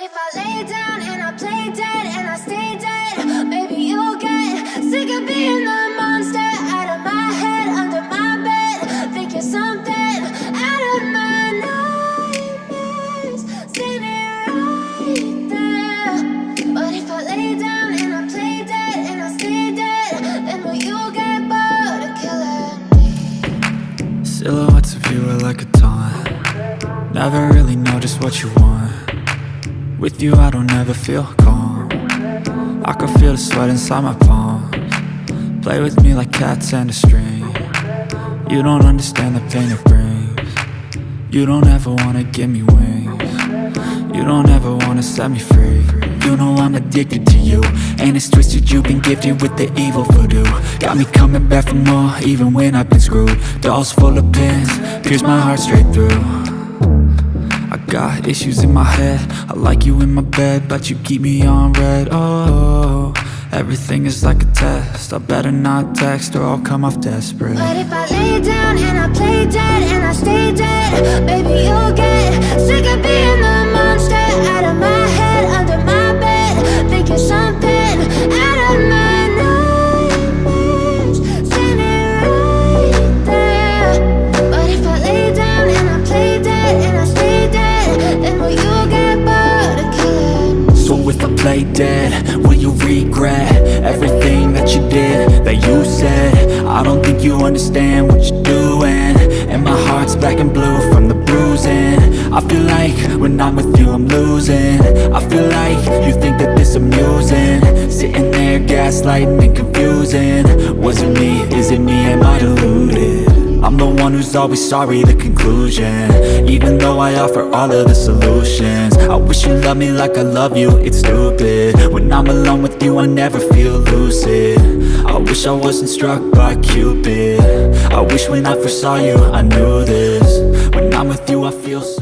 if I lay down and I play dead and I stay dead, maybe you'll get sick of being the monster out of my head, under my bed. Think you're something out of my nightmares, standing right there. But if I lay down and I play dead and I stay dead, then will you get bored of killing me? Silhouettes of you are like a taunt. Never really know just what you want. With you I don't ever feel calm. I can feel the sweat inside my palms. Play with me like cats and a string. You don't understand the pain it brings. You don't ever wanna give me wings. You don't ever wanna set me free. You know I'm addicted to you, and it's twisted, you've been gifted with the evil voodoo. Got me coming back for more, even when I've been screwed. Dolls full of pins, pierce my heart straight through. I got issues in my head, I like you in my bed, but you keep me on red. Oh, everything is like a test, I better not text or I'll come off desperate. But if I lay down and I play dead and I stay dead, baby you'll get sick of being the monster out of my head, under my bed. Think you're something out of my nightmares, standing right there. But if I lay down and I play dead and I stay dead, then will you get bored of killing me? So if I play dead, will you regret everything that you did, that you said? I don't think you understand what you're doing, and my heart's black and blue from the bruising. I feel like when I'm with you I'm losing. I feel like you think that this amusing, sitting there gaslighting and confusing. Was it me? Is it me? Am I deluded? I'm the one who's always sorry, the conclusion, even though I offer all of the solutions. I wish you loved me like I love you, it's stupid. When I'm alone with you I never feel lucid. I wish I wasn't struck by Cupid. I wish when I first saw you I knew this. When I'm with you I feel so